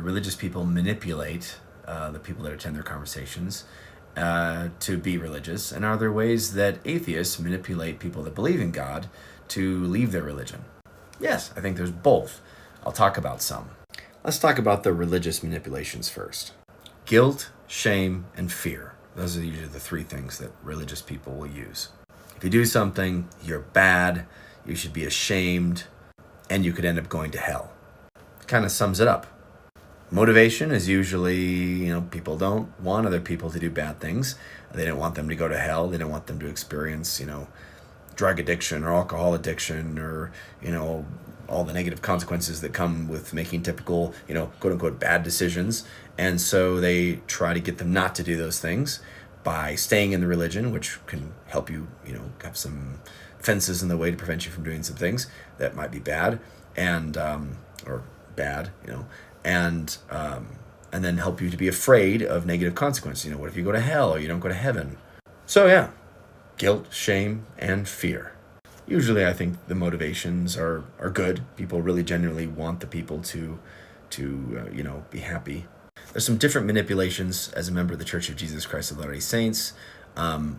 religious people manipulate the people that attend their conversations to be religious? And are there ways that atheists manipulate people that believe in God to leave their religion? Yes, I think there's both. I'll talk about some. Let's talk about the religious manipulations first. Guilt, shame, and fear. Those are usually the three things that religious people will use. If you do something, you're bad, you should be ashamed, and you could end up going to hell. Kind of sums it up. Motivation is usually, people don't want other people to do bad things. They don't want them to go to hell. They don't want them to experience, drug addiction or alcohol addiction or, all the negative consequences that come with making typical, quote unquote, bad decisions. And so they try to get them not to do those things by staying in the religion, which can help you, have some fences in the way to prevent you from doing some things that might be bad and, or bad, and then help you to be afraid of negative consequences. What if you go to hell or you don't go to heaven? So yeah, guilt, shame, and fear. Usually I think the motivations are good. People really genuinely want the people to be happy. There's some different manipulations as a member of the Church of Jesus Christ of Latter-day Saints,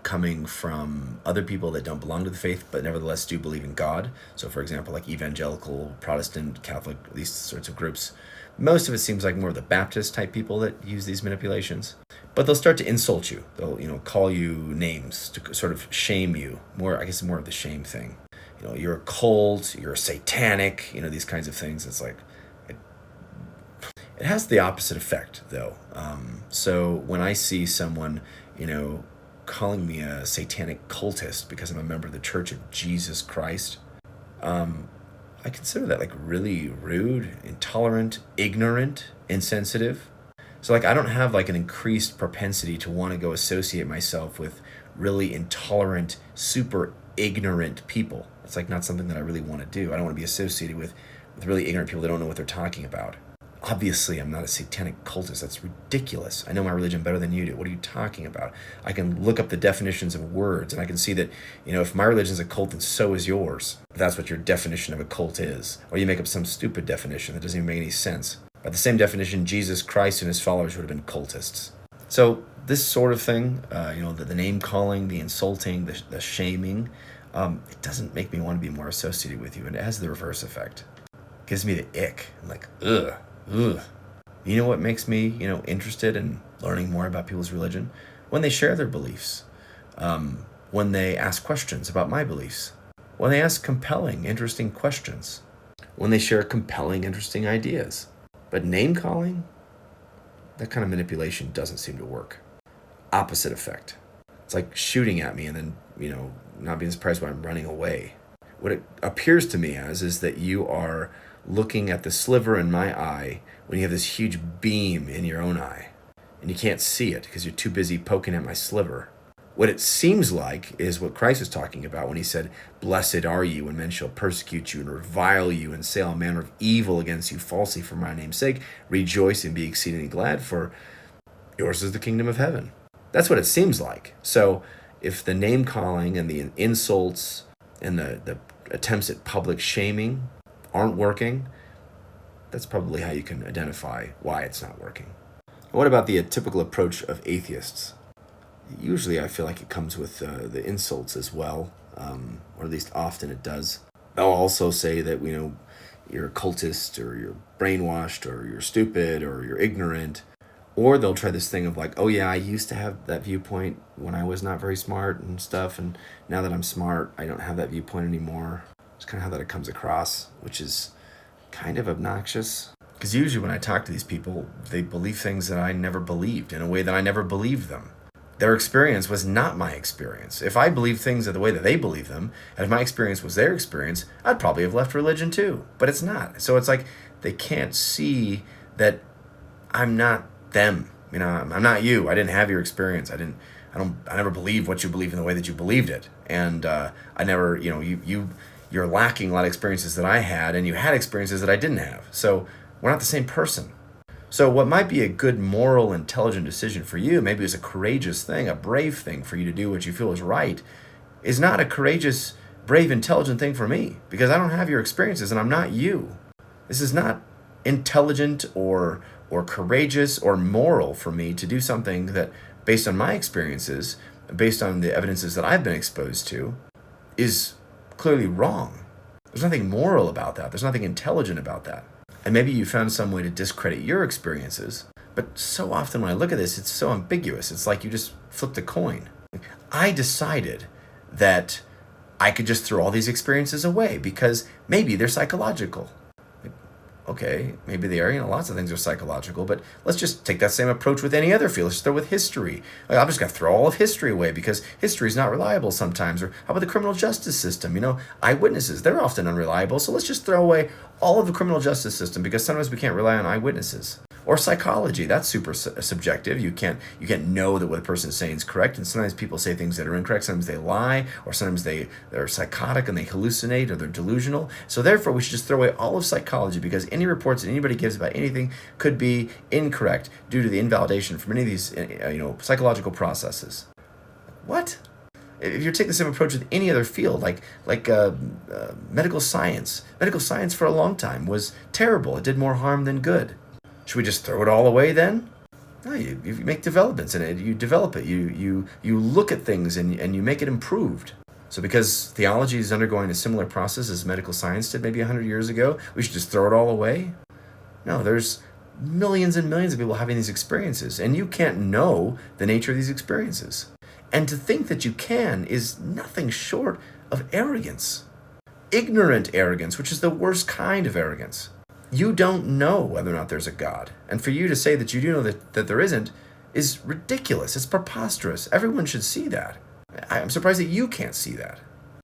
coming from other people that don't belong to the faith, but nevertheless do believe in God. So for example, like evangelical, Protestant, Catholic, these sorts of groups. Most of it seems like more of the Baptist type people that use these manipulations. But they'll start to insult you. They'll, call you names to sort of shame you. More of the shame thing. You're a cult, you're a satanic, these kinds of things. It's like, it has the opposite effect though. So when I see someone, calling me a satanic cultist because I'm a member of the Church of Jesus Christ, I consider that like really rude, intolerant, ignorant, insensitive. So I don't have like an increased propensity to want to go associate myself with really intolerant, super ignorant people. It's like not something that I really want to do. I don't want to be associated with really ignorant people that don't know what they're talking about. Obviously, I'm not a satanic cultist. That's ridiculous. I know my religion better than you do. What are you talking about? I can look up the definitions of words, and I can see that, if my religion is a cult, then so is yours. If that's what your definition of a cult is. Or you make up some stupid definition that doesn't even make any sense. By the same definition, Jesus Christ and his followers would have been cultists. So this sort of thing, the name calling, the insulting, the shaming, it doesn't make me want to be more associated with you, and it has the reverse effect. It gives me the ick. I'm like, ugh. You know what makes me, interested in learning more about people's religion? When they share their beliefs, when they ask questions about my beliefs, when they ask compelling, interesting questions, when they share compelling, interesting ideas. But name calling, that kind of manipulation doesn't seem to work. Opposite effect. It's like shooting at me and then, not being surprised when I'm running away. What it appears to me as is that you are looking at the sliver in my eye when you have this huge beam in your own eye and you can't see it because you're too busy poking at my sliver. What it seems like is what Christ was talking about when he said, "Blessed are you when men shall persecute you and revile you and say all manner of evil against you falsely for my name's sake. Rejoice and be exceedingly glad, for yours is the kingdom of heaven." That's what it seems like. So if the name calling and the insults and the attempts at public shaming aren't working, that's probably how you can identify why it's not working. What about the typical approach of atheists? Usually I feel like it comes with the insults as well, or at least often it does. They'll also say that, you're a cultist or you're brainwashed or you're stupid or you're ignorant. Or they'll try this thing of like, oh yeah, I used to have that viewpoint when I was not very smart and stuff, and now that I'm smart, I don't have that viewpoint anymore. It's kind of how that it comes across, which is kind of obnoxious. Because usually when I talk to these people, they believe things that I never believed in a way that I never believed them. Their experience was not my experience. If I believed things the way that they believe them, and if my experience was their experience, I'd probably have left religion too. But it's not. So it's like they can't see that I'm not them. I'm not you. I didn't have your experience. I never believed what you believe in the way that you believed it. And I never, you're lacking a lot of experiences that I had, and you had experiences that I didn't have. So we're not the same person. So what might be a good, moral, intelligent decision for you, maybe it's a courageous thing, a brave thing for you to do what you feel is right, is not a courageous, brave, intelligent thing for me, because I don't have your experiences and I'm not you. This is not intelligent or courageous or moral for me to do something that, based on my experiences, based on the evidences that I've been exposed to, is clearly wrong. There's nothing moral about that. There's nothing intelligent about that. And maybe you found some way to discredit your experiences, but so often when I look at this, it's so ambiguous. It's like you just flipped a coin. I decided that I could just throw all these experiences away because maybe they're psychological. Okay, maybe they are. Lots of things are psychological, but let's just take that same approach with any other field. Let's just throw with history. I'm just going to throw all of history away because history is not reliable sometimes. Or how about the criminal justice system? Eyewitnesses, they're often unreliable, so let's just throw away all of the criminal justice system because sometimes we can't rely on eyewitnesses. Or psychology, that's super subjective. You can't know that what a person is saying is correct, and sometimes people say things that are incorrect. Sometimes they lie, or sometimes they're psychotic and they hallucinate, or they're delusional. So therefore, we should just throw away all of psychology because any reports that anybody gives about anything could be incorrect due to the invalidation from any of these psychological processes. What? If you take the same approach with any other field, like medical science for a long time was terrible. It did more harm than good. Should we just throw it all away then? No, you make developments in it. You develop it. You look at things and you make it improved. So because theology is undergoing a similar process as medical science did maybe 100 years ago, we should just throw it all away? No, there's millions and millions of people having these experiences, and you can't know the nature of these experiences. And to think that you can is nothing short of arrogance. Ignorant arrogance, which is the worst kind of arrogance. You don't know whether or not there's a God. And for you to say that you do know that there isn't is ridiculous. It's preposterous. Everyone should see that. I'm surprised that you can't see that.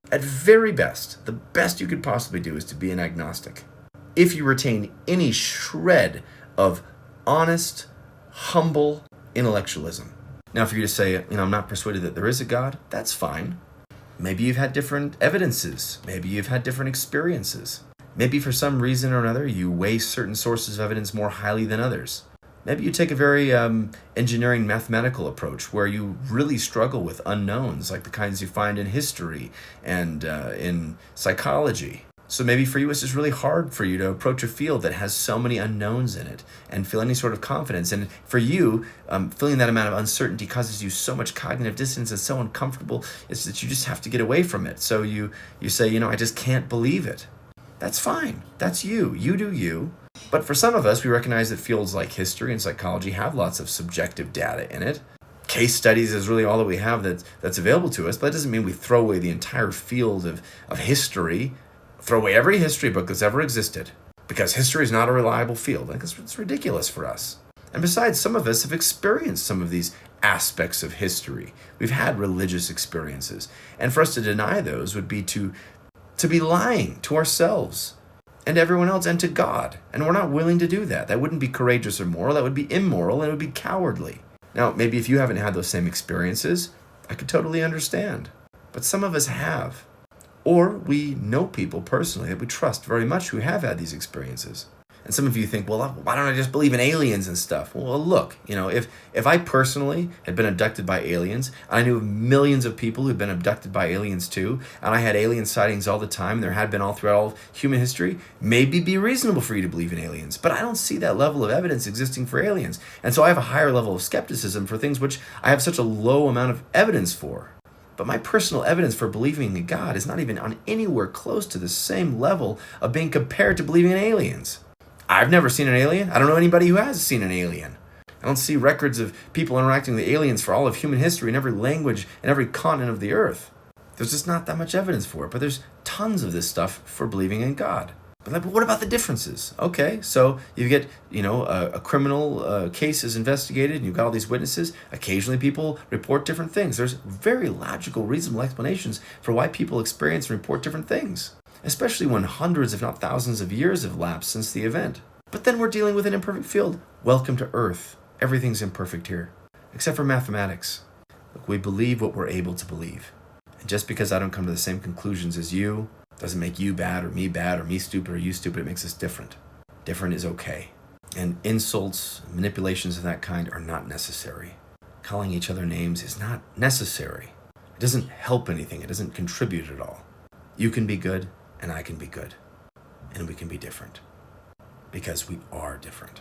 At very best, the best you could possibly do is to be an agnostic. If you retain any shred of honest, humble intellectualism. Now, for you to say, I'm not persuaded that there is a God, that's fine. Maybe you've had different evidences. Maybe you've had different experiences. Maybe for some reason or another, you weigh certain sources of evidence more highly than others. Maybe you take a very engineering mathematical approach where you really struggle with unknowns, like the kinds you find in history and in psychology. So maybe for you, it's just really hard for you to approach a field that has so many unknowns in it and feel any sort of confidence. And for you, feeling that amount of uncertainty causes you so much cognitive dissonance and so uncomfortable, it's that you just have to get away from it. So you say, I just can't believe it. That's fine. That's you. You do you. But for some of us, we recognize that fields like history and psychology have lots of subjective data in it. Case studies is really all that we have that's available to us, but that doesn't mean we throw away the entire field of history, throw away every history book that's ever existed, because history is not a reliable field. Like, it's ridiculous for us. And besides, some of us have experienced some of these aspects of history. We've had religious experiences. And for us to deny those would be to be lying to ourselves and everyone else and to God. And we're not willing to do that. That wouldn't be courageous or moral. That would be immoral and it would be cowardly. Now, maybe if you haven't had those same experiences, I could totally understand. But some of us have. Or we know people personally that we trust very much who have had these experiences. And some of you think, well, why don't I just believe in aliens and stuff? Well, look, if I personally had been abducted by aliens, and I knew of millions of people who'd been abducted by aliens too, and I had alien sightings all the time, and there had been all throughout all human history, maybe it'd be reasonable for you to believe in aliens. But I don't see that level of evidence existing for aliens. And so I have a higher level of skepticism for things which I have such a low amount of evidence for. But my personal evidence for believing in God is not even on anywhere close to the same level of being compared to believing in aliens. I've never seen an alien. I don't know anybody who has seen an alien. I don't see records of people interacting with aliens for all of human history in every language and every continent of the earth. There's just not that much evidence for it, but there's tons of this stuff for believing in God. But what about the differences? Okay, so you get, a criminal case is investigated and you've got all these witnesses. Occasionally people report different things. There's very logical, reasonable explanations for why people experience and report different things, especially when hundreds, if not thousands of years have lapsed since the event. But then we're dealing with an imperfect field. Welcome to Earth. Everything's imperfect here, except for mathematics. Look, we believe what we're able to believe. And just because I don't come to the same conclusions as you, doesn't make you bad or me stupid or you stupid. It makes us different. Different is okay. And insults, manipulations of that kind are not necessary. Calling each other names is not necessary. It doesn't help anything. It doesn't contribute at all. You can be good and I can be good. And we can be different. because we are different.